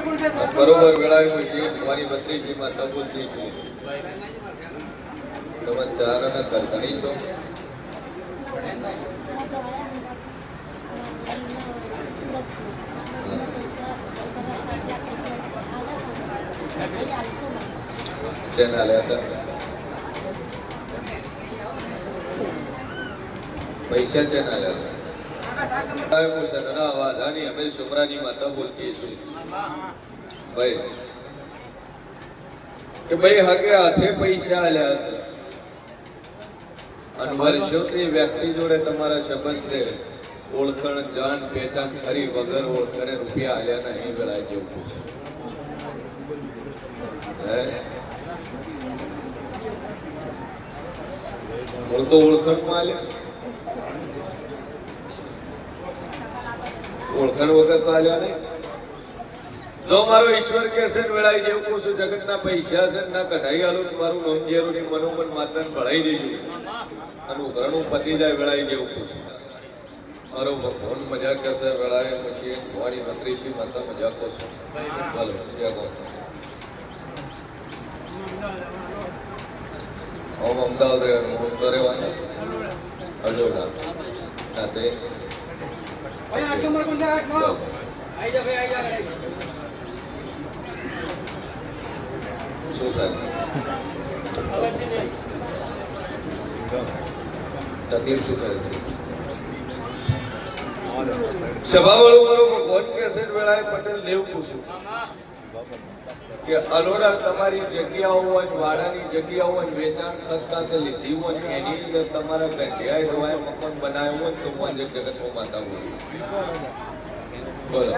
બરોબર વેળાયું છે મારી બત્રીસી માતા બોલતી છે તમે ચાર અને કરધણી છો ચેના લેતા પૈસા ચેના લેતા અમે શુમરાની માતા બોલતી છું ભાઈ કે ભાઈ હગે હાથે પૈસા આલ્યા છે અને વર્ષોથી વ્યક્તિ જોડે તમારા સંબંધ છે ઓળખણ જાણ પહેચાન ખરી વગર ઓળખણે રૂપિયા આલ્યા નહીં વેળાય જેવું તો ઓળખણમાં આલ્યા ઓળખણ વગર તો આલ્યા નહીં જો મારો ઈશ્વર કે છે વેળાઈ જેવું કહું છું જગતના પૈસા છે ના કઢાઈ આલું મારું નોંધેરું ની મનોમન માતાને ભળાઈ દેજો અને ઘરનું પતી જાય વેળાઈ જેવું કહું છું મારો ભગવાન મજા કરશે વેળાએ પછી ભવાની બત્રીસી માતા મજા કરશો ચાલો અમદાવાદ રહેવાનું તો રહેવાના હજોડા નાતે શું થાય તકલીફ શું કરે સભાવાળું મારો ભગવાન કે છે વેળાએ પટેલ દેવ પૂછું કે અલોડા તમારી જગ્યાઓ હોય વાડાની જગ્યાઓ હોય વેચાણ ખત લીધી હોય એની અંદર તમારા ગઢિયાએ ડોવાએ મકાન બનાવ્યું હોય તો પાંજક જગતમાં માતા હોય બોલો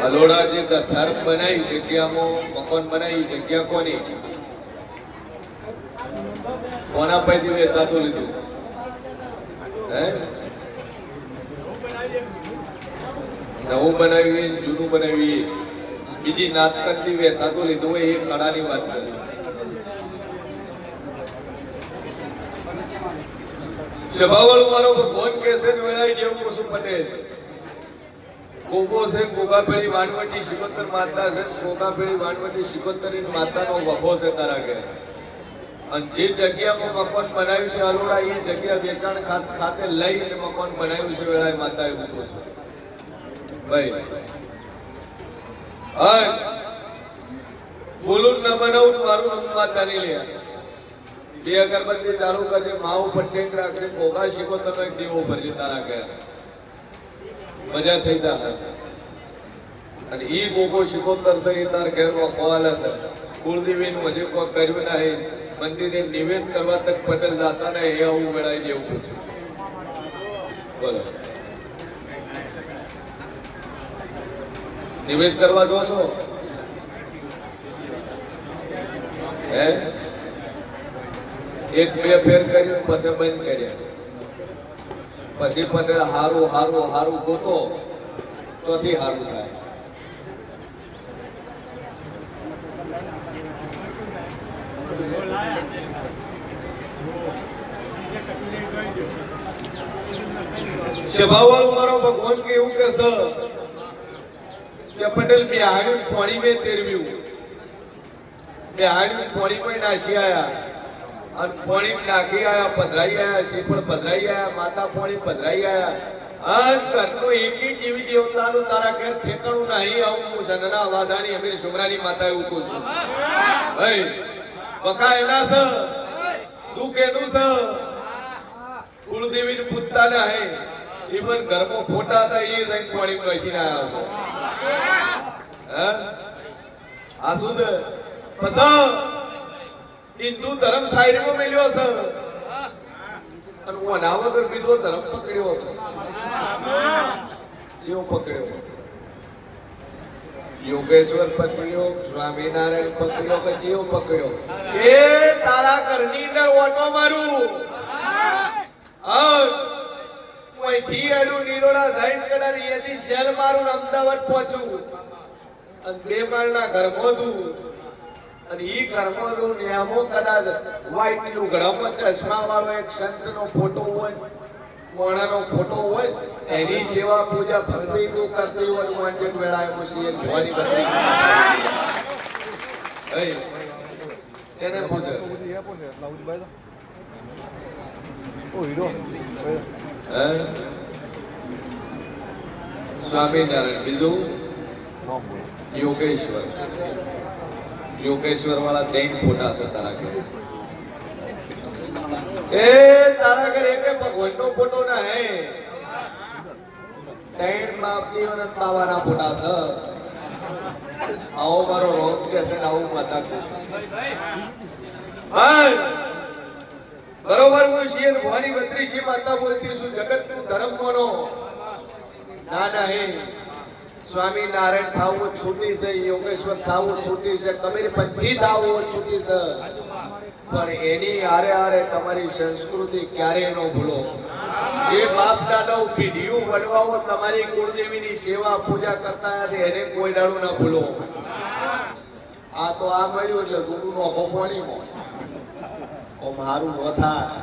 અલોડા જે ગથાર બનાવી જગ્યામાં મકાન બનાવી જગ્યા કોની કોના પૈકી વેચાતું લીધું હે નવું બનાવી જૂનું બનાવી બીજી નાતકની વેસાતું લીધું હોય એ કળાની વાત છે સભાવાળું મારો ભગવાન કે છે વેળાઈ જેવું કુસુમ પટેલ ગોગો છે ગોગાપેડી વાનવટી શિકોતર માતા છે ગોગાપેડી વાનવટી શિકોતરી માતાનો વખો છે તારા ઘેર અને જે જગ્યામાં મકાન બનાવ્યું છે અલોડા એ જગ્યા વેચાણ ખાતે લઈ અને મકાન બનાવ્યું છે વેળાએ માતા એવું કહું છું ભાઈ હા બોલું ન બનાવું મારું નામ માતા નહીં લે બે અગરબત્તી ચાલુ કરજે માવું પટ્ટેક રાખજે ભોગા શીખો તમે દેવો ભરજે તારા ઘેર મજા થઈ જાય અને ઈ ભોગો શીખોતર છે એ તાર ઘેરમાં ખોવાલા છે કુળદેવી નું હજી કોઈ કર્યું નહીં મંદિરે નિવેશ કરવા તક પટેલ જાતા ને એ આવું વેળાઈ જેવું પૂછ્યું બોલો નિવેશ કરવા જો છો હે એક બે ફેર કર્યું પછી બંધ કર્યા પછી પટેલ હારું હારું હારું ગોતો ચોથી હારું થાય સભાવાળું મારો ભગવાન કે એવું કે પટેલ બિહાડી પાણી મેં તેરવ્યું બિહાડી પાણી માં નાસી આયા અને પાણી નાખી આયા પધરાઈ આયા શ્રીફળ પધરાઈ આયા માતા પાણી પધરાઈ આયા અને ઘરનું એક જેવી દેવતાનું તારા ઘેર ઠેકાણું નહીં આવું હું સનના વાધાની અમીર શુમરાની માતા એવું કહું છું ભાઈ વખા એના છે દુઃખ એનું છે કુળદેવી નું પૂજતા ના હે ઇવન ઘરમાં ફોટા હતા એ રંગ પાણી બેસીને આવ્યા છે આ શું છે પછી હિન્દુ ધર્મ સાઈડ માં મેલ્યો છે અને હું અનાવગર બીજો ધર્મ પકડ્યો હતો જેવો પકડ્યો યોગેશ્વર પકડ્યો સ્વામિનારાયણ પકડ્યો કે જેવો પકડ્યો એ તારા ઘરની અંદર ઓટો મારું અહીંથી એનું નીરોડા સાઈડ કડાર એથી શેલ મારું અમદાવાદ પહોંચું અને બે માળના ઘરમાં છું અને ઈ ઘરમાં છું નિયમો કદાચ વ્હાઈટ નું ઘડામાં ચશ્મા વાળો એક સંત નો ફોટો હોય મોણાનો ફોટો હોય એની સેવા પૂજા ભક્તિ તું કરતી હોય મોંજક વેળાએ મુશી ભવાની બત્રી એ જેને પૂજે સ્વામિનારાયણ બીજું યોગેશ્વર વાળા 3 ફોટા છે તારા ઘરે એ તારા ઘરે એક ભગવાનનો ફોટો ના હે 3 બાપજી અને બાવાના ફોટા છે આવો મારો રોગ કે છે આવું માતા બરોબર હું શિયર ભવાની બત્રીસી માતા બોલતી છું જગત નું ધર્મ કોનો ના હે સ્વામિનારાયણ થાવું છૂટી છે યોગેશ્વર થાવું છૂટી છે કબીરપંથી થાવું છૂટી છે પણ એની આરે તમારી સંસ્કૃતિ ક્યારેય ન ભૂલો જે બાપ દાદાઓ પેઢીઓ વડવાઓ તમારી કુળદેવીની સેવા પૂજા કરતા હતા એને કોઈ દાડું ના ભૂલો આ તો આ મળ્યું એટલે ગુરુ નો અભોપણીમાં ઓમ હારું ન થાય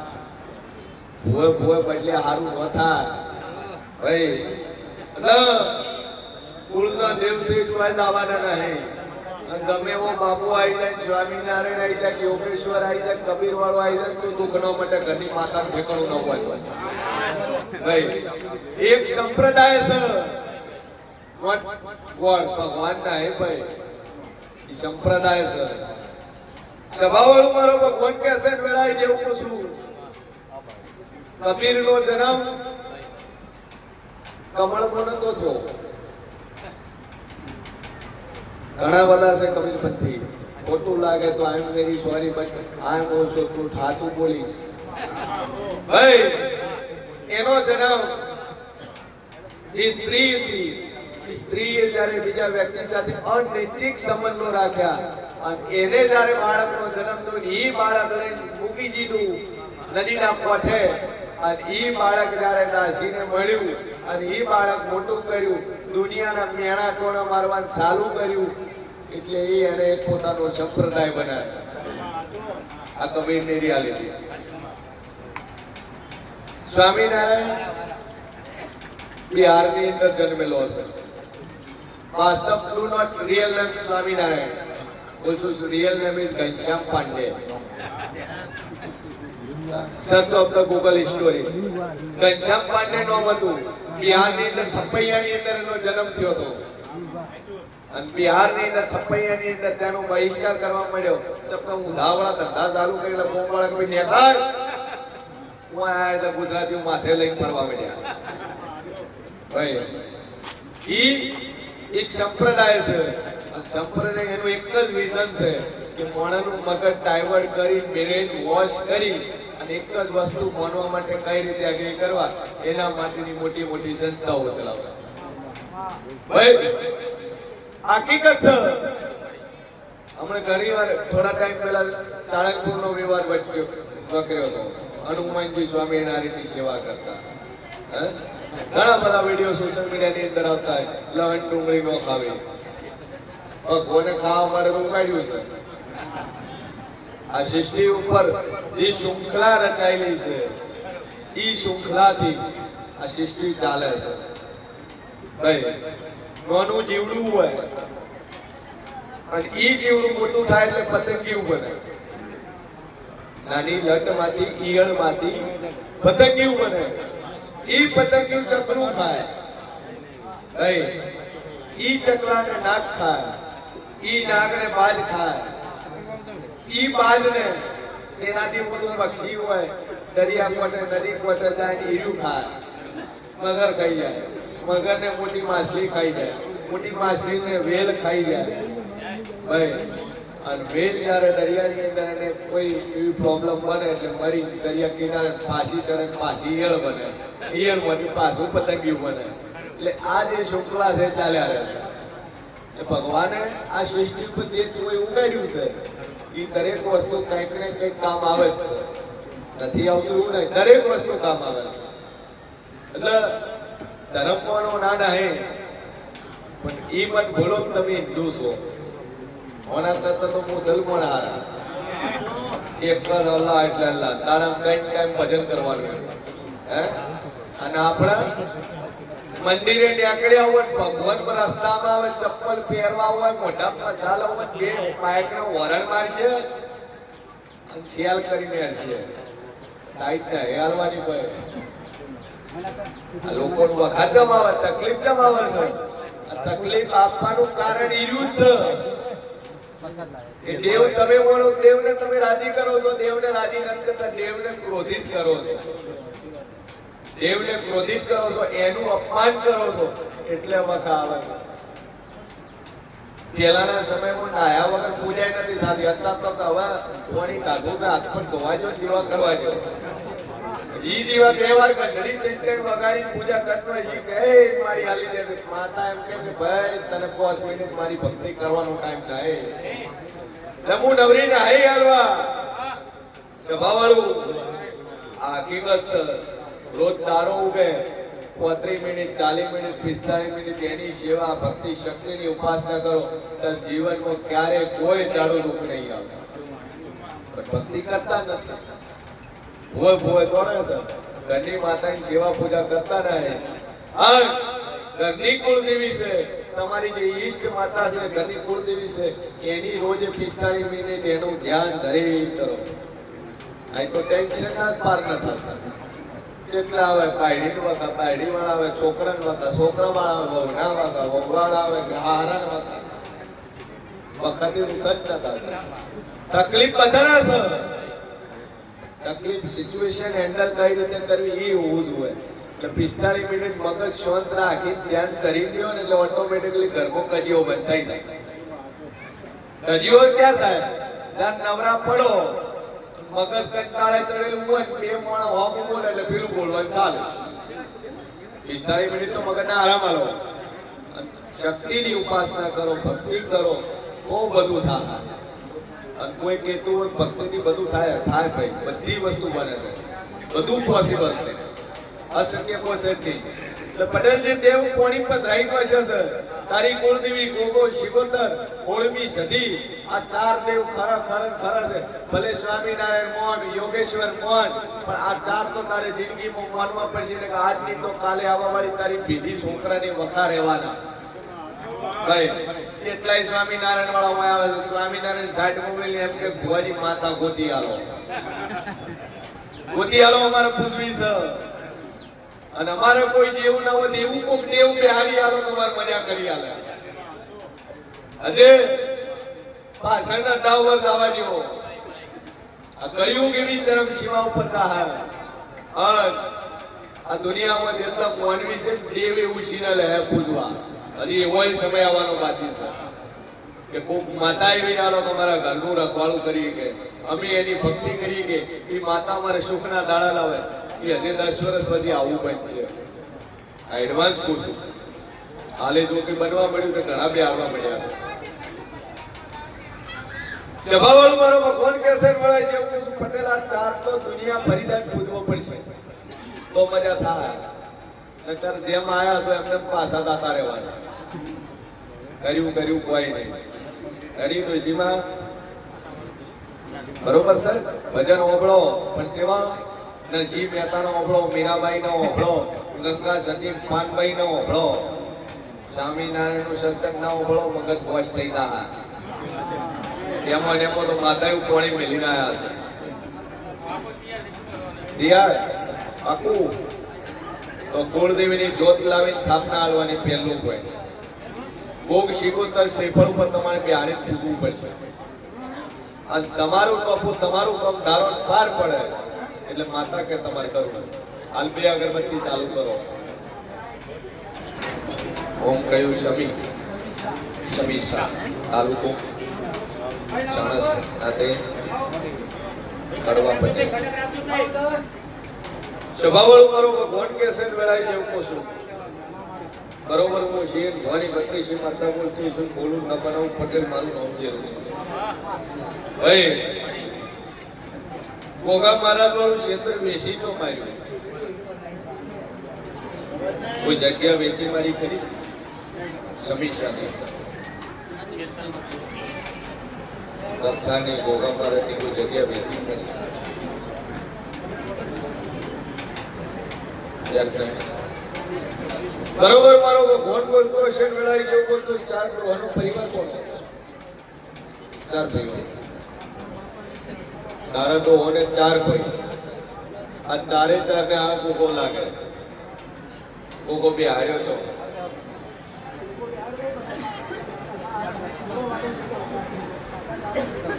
ભૂવે બદલે હારું ન થાય ભાઈ એટલે કુળના દિવસે જોવા દાવાના નહીં ગમે એવો બાપુ આવી જાય સ્વામિનારાયણ આવી જાય યોગેશ્વર આવી જાય કબીર વાળો આવી જાય તો દુઃખ ન માટે ઘરની માતાનું ઠેકાણું ન હોય ભાઈ એક સંપ્રદાય છે ભગવાન ના હે ભાઈ એ સંપ્રદાય છે સભાવાળું મારો ભગવાન કે છે વેળાએ જેવું કશું કબીર નો જન્મ કમળ પણ નતો થયો ઘણા બધા છે કબીરપંથી ખોટું લાગે તો I am very sorry but I am also true સાચું બોલીશ ભાઈ એનો જન્મ જે સ્ત્રી હતી સ્ત્રીએ જ્યારે બીજા વ્યક્તિ સાથે અનૈતિક સંબંધો રાખ્યા અને એને જ્યારે બાળકનો જન્મ થયો એ બાળક મૂકી દીધું નદીના કોઠે અને ઈ બાળક જ્યારે દાસીને મળ્યું અને ઈ બાળક મોટું કર્યું દુનિયાના મેણા ટોણા મારવાનું ચાલુ કર્યું એટલે એને એક પોતાનો સંપ્રદાય બનાવ્યો આ કબીરની રિયાલિટી સ્વામિનારાયણ બિહારની અંદર જન્મેલો હશે વાસ્તવ do not real name Swaminarayan also real name is Ghanshyam Pande search of the Google history Ghanshyam Pande નામ હતું બિહારની અંદર છપૈયાની અંદર એનો જન્મ થયો હતો અને બિહારની અંદર છપૈયાની અંદર તેનો બહિષ્કાર કરવા મળ્યો ચપકા ઉધાવળા ધંધા ચાલુ કરેલા કોમવાળા કોઈ નેકાર હું આયા એટલે ગુજરાતીઓ માથે લઈને ફરવા મળ્યા ભાઈ ઈ એક સંપ્રદાય છે સંપ્રદાય એનું એક જ વિઝન છે કે મોણાનું મગજ ડાયવર્ટ કરી બ્રેન વોશ કરી અને એક જ વસ્તુ માનવા માટે કઈ રીતે આગળ કરવા એના માટેની મોટી મોટી સંસ્થાઓ ચલાવે છે ભાઈ હકીકત છે હમણાં ઘણી વાર થોડા ટાઈમ પહેલા સાળંગપુરનો વિવાદ વકર્યો હતો હનુમાનજી સ્વામિનારાયણની સેવા કરતા ઘણા બધા વિડીયો સોશિયલ મીડિયાની અંદર આવતા લવણ ડુંગળી નો ખાવે ભગવાને ખાવા માટે ઉગાડ્યું છે આ સૃષ્ટિ ઉપર જે શૃંખલા રચાયેલી છે ઈ શૃંખલાથી આ સૃષ્ટિ ચાલે છે ભાઈ નાનું જીવડું હોય અને ઈ જીવડું મોટું થાય એટલે પતંગિયું બને નાની લટમાંથી ઈયળમાંથી પતંગિયું બને ઈ પતંગિયું ચકલું ખાય ભાઈ ઈ ચકલાને નાગ ખાય ઈ નાગને બાજ ખાય ઈ બાજને એનાથી મોટું પક્ષી હોય દરિયા કોટે નદી કોટે જાય ઈરું ખાય મગર ખાઈ જાય મગરને મોટી માછલી ખાઈ જાય મોટી માછલીને વેલ ખાઈ જાય ભાઈ અને વેલ જ્યારે દરિયાની અંદર એને કોઈ એવી પ્રોબ્લેમ બને એટલે મરી દરિયા કિનારે ફાંસી ચડે પાછી ઈયળ બને ઈયળમાંથી પાછું પતંગિયું બને એટલે આ જે શૃંખલા છે ચાલ્યા રહે છે ભગવાને આ સૃષ્ટિ પર જે કોઈ ઉગાડ્યું છે એ દરેક વસ્તુ કંઈક ને કંઈક કામ આવે જ છે નથી આવતું એવું નહીં દરેક વસ્તુ કામ આવે છે એટલે ધર્મનો નાના હે પણ એ મત ભૂલો તમે હિન્દુ છો ઓના કરતા તો મુસલમાન હારા એક જ અલ્લાહ એટલે અલ્લાહ તારા કઈ ટાઈમ ભજન કરવાનું હે અને આપણા મંદિરે નીકળ્યા હોય ભગવાન પર રસ્તામાં આવે ચપ્પલ પહેરવા હોય મોઢા મસાલા હોય બે બાઇક નો વરણ મારશે શિયાલ કરીને હશે સાઈડ ને હેલવાની કોઈ લોકો વખત જમાવે તકલીફ જમાવે છે તકલીફ આપવાનું કારણ ઈર્યું છે કે દેવ તમે બોલો દેવને તમે રાજી કરો છો દેવને રાજી નથી કરતા દેવને ક્રોધિત કરો છો દેવને ક્રોધિત કરો છો એનું અપમાન કરો છો એટલે વખત આવે પેલાના સમયમાં નાયા વગર પૂજા નથી થતી અત્યારે તો હવે પાણી કાઢવું છે હાથ પર ધોવા જો દીવા કરવા જો ઈ દીવા બે વાર ઘડી ટેન્ટેન વગાડી પૂજા કરતો છે કે એ મારી હાલી દે માતા એમ કે ભાઈ તને 5 મિનિટ મારી ભક્તિ કરવાનો ટાઈમ થાય નમુ નવરી ને હાઈ હાલવા સભાવાળું આ હકીકત છે રોજ દાડો ઉગે 35 મિનિટ 40 મિનિટ 45 મિનિટ એની સેવા ભક્તિ શક્તિની ઉપાસના કરો સર જીવનમાં ક્યારે કોઈ દાડો દુઃખ નહીં આવતા પણ ભક્તિ કરતા નથી ભોય દોડે છે ઘરની માતાની સેવા પૂજા કરતા નહીં હા ઘરની કુળદેવી છે તમારી જે ઈષ્ટ માતા છે ઘરની કુળદેવી છે એની રોજે 45 મિનિટ એનું ધ્યાન ધરી કરો આ તો ટેન્શન ના પાર ન થતા જેટલા આવે પાયડી વખત પાયડી વાળા આવે છોકરા વખત છોકરા વાળા આવે વહુના વખત વહુવાળા આવે હારા વખત વખતે સજ થતા તકલીફ બધાના છે તકલીફ સિચ્યુએશન હેન્ડલ કઈ રીતે કરવી એ હોવું જોઈએ એટલે 45 મિનિટ મગજ શાંત રાખી ધ્યાન કરી લ્યો ને એટલે ઓટોમેટિકલી ઘરમાં કજીઓ બંધ થઈ જાય કજીઓ ક્યાં થાય જ્યાં નવરા પડો મગજ કંટાળે ચડેલું હોય બે માણસ હોમ બોલે એટલે પેલું બોલવાનું ચાલે 45 મિનિટ તો મગજને આરામ આલો શક્તિની ઉપાસના કરો ભક્તિ કરો બહુ બધું થાય અને કોઈ કહેતું હોય ભક્તિથી બધું થાય ભાઈ બધી વસ્તુ બને છે બધું પોસિબલ છે અશક્ય કોઈ સેટ નહીં એટલે પટેલજી દેવ કોણી પર રાઈટ છે તારી કુળદેવી ગોગો શિકોતર હોળમી સધી આ ચાર દેવ ખરા છે ભલે સ્વામિનારાયણ મોહન યોગેશ્વર મોહન પણ આ ચાર તો તારે જિંદગીમાં માનવા પડશે ને કે આજની તો કાલે આવવા વાળી તારી પીઢી છોકરાની વખા રહેવાના ભાઈ કેટલાય સ્વામિનારાયણ વાળા હોય આવે છે સ્વામિનારાયણ સાઈડ મોબાઈલ એમ કે ભુવાજી માતા ગોતી આલો અમારે પૂજવી છે અને અમારે કોઈ દેવ ના હોય એવું કોક દેવ બેહારી આલો તમારે મજા કરી આલે અજે પાછળના ટાવર દાવા દો આ કળિયુગ એવી ચરમ સીમા ઉપર થાય આ દુનિયામાં જેટલા માનવી છે દેવ એવું સીના લે પૂજવા હજી એવો સમય આવવાનો બાકી છે કે કોક માતા એવી આલો તમારા ઘરનું રખવાળું કરી કે અમે એની ભક્તિ કરી કે એ માતા મારે સુખના દાડા લાવે એ હજી 10 વર્ષ પછી આવું બનશે આ એડવાન્સ પૂછું હાલે જો કે બનવા મળ્યું તો ઘણા બે આવવા મળ્યા સભાવાળું મારો ભગવાન કેસર વળાય જેવું કે પટેલ આ ચાર તો દુનિયા ફરીદાન પૂજવો પડશે તો મજા થાય નતર જેમ આયા છો એમને પાછા દાતા રહેવાના કર્યું કોઈ નહીં હરી ડોશીમાં બરોબર છે ભજન ઓબળો પણ જેવા નરસિંહ મહેતાનો ઓબળો મીરાબાઈનો ઓબળો ગંગા સતી પાનબાઈનો ઓબળો સ્વામિનારાયણનું સત્સંગ ના ઓબળો મગજ વોશ થઈ ગયા એમાં તો માતાએ કોણી મેલીને આવ્યા છે યાર આખું તો કુળદેવીની જ્યોત લાવીને સ્થાપના આલવાની પહેલું હોય ભોગ શિકોતર શ્રીફળ ઉપર તમારે બિહારી પૂજવું પડશે અને તમારું કપું તમારું કામ ધારો પાર પડે એટલે માતા કે તમારે કરવું હાલ બે અગરબત્તી ચાલુ કરો ઓમ કયું શમી તાલુકો ચાણસ ખાતે કડવા પટેલ સભાવાળું મારો ભગવાન કેસે વેળાઈ જેવું કહું બરોબર હું શેર ધ્વની 32 માતા બોલતી છું બોલું ન બનાવું પટેલ મારું નામ જરૂર ભાઈ ગોગા મહારાજ વાળું ક્ષેત્ર વેચી તો માર્યું કોઈ જગ્યા વેચી મારી ખરી સમીક્ષાની કથાની ગોગા મહારાજની કોઈ જગ્યા વેચી ખરી બરોબર મારો ભગવાન બોલતો હશે વેળાઈ જેવું બોલતો ચાર ગ્રહોનો પરિવાર કોણ છે? ચાર ભાઈઓ. તારા તો હોને ચાર ભાઈ. આ ચારે ચાર ને આ કોકો લાગે. કોકો બી હાર્યો છો.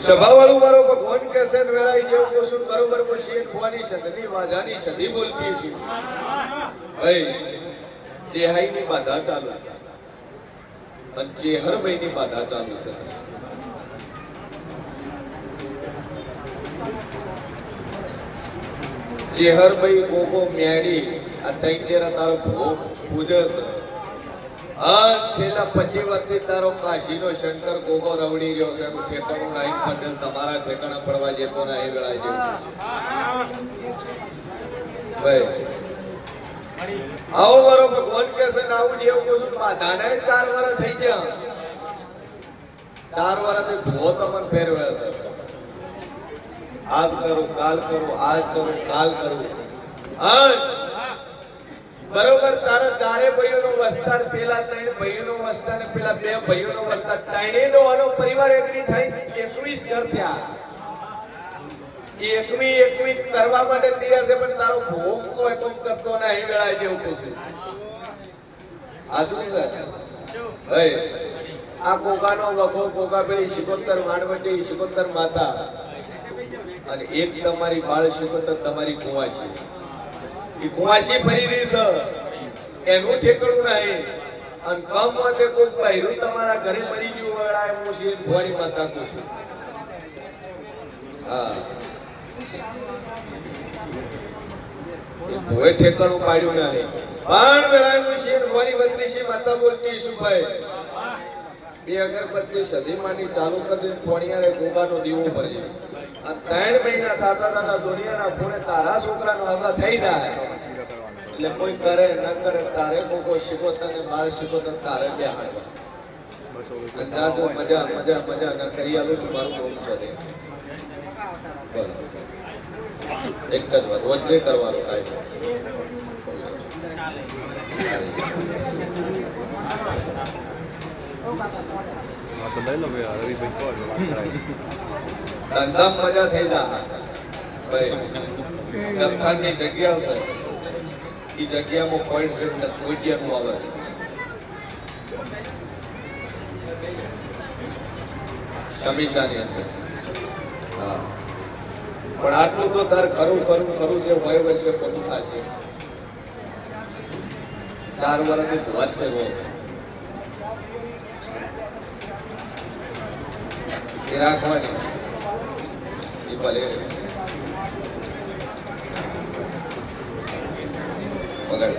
સભાવાળું મારો ભગવાન કહેશે ને વેળાઈ જેવું બોલશું બરોબર પછી ખોવાની સદની વાજાની સદી બોલતી છે. ભાઈ દેહાઈની બાધા ચાલુ અને ચેહરભાઈની બાધા ચાલુ છે. ચેહરભાઈ કોકો મેડી આ તૈતેરા તારો ભોગ પૂજે છે. આ છેલ્લા 25 વર્ષથી તારો કાશીનો શંકર કોકો રવડી રહ્યો છે. એનું ઠેકાણું નહીં પટેલ તમારા ઠેકાણા પડવા જતો ના એ વેળાએ જેવું ભાઈ. આવો મારો ભગવાન કે છે ને આવું જેવું કહું બાધાને 4 વર્ષ થઈ ગયા. 4 વર્ષથી ભૂવો તમને ફેરવ્યા છે. આજ કરું કાલ કરું આજ કરું કાલ કરું. બરોબર તારા ચારે ભાઈઓનો વસ્તાર પેલા 3 ભાઈઓનો વસ્તાર ને પેલા 2 ભાઈઓનો વસ્તાર ત્રણેયનો આનો પરિવાર એગ્રી થઈ 21 ઘર થયા. 21 કરવા માટે તૈયાર છે પણ તારો ભોગ કોઈ કોમ કરતો ના એ વેળાએ જેવું પૂછ્યું. આજુ ભાઈ આ કોકાનો વખો કોકા પેલી શિકોતર વાણવટી શિકોતર માતા અને એક તમારી બાળ શિકોતર તમારી કુવાસી. એ કુવાસી ફરી રહી છે એનું ઠેકણું નહીં. અને કમ માટે કોઈ બહેરું તમારા ઘરે મરી ગયું વેળાએ હું છે ભુવાડી માતા કહું છું. હા ભોય ઠેકાણું પાડ્યું નહીં પણ વેળાનું શેર ભવાની બત્રીસી માતા બોલતી શું ભાઈ 2 અગરબત્તી સદીમાની ચાલુ કરી પોણિયારે ગોગાનો દીવો ભરજે. આ 3 મહિના થતા થતા દુનિયાના ખૂણે તારા છોકરાનો હગા થઈ જાય એટલે કોઈ કરે ન કરે તારે કોકો શીખોતર ને બાળ શીખોતર તારે બેહાડવા મજા મજા મજા ન કરી આલું મારું કોમ છે. એક જ વાત વચ્ચે કરવાનું કાંઈ ધંધામ મજા થઈ જાય ભાઈ. જથ્થાની જગ્યા છે એ જગ્યામાં પોઈન્ટ કોઈટિયાનું આવે છે. સમીસાની અંદર હા પણ આટલું તો તાર ખરું ખરું ખરું છે. વય વર્ષે ખોટું થશે. 4 વર્ષની વાત કરવો એ રાખવાની એ ભલે વગાડ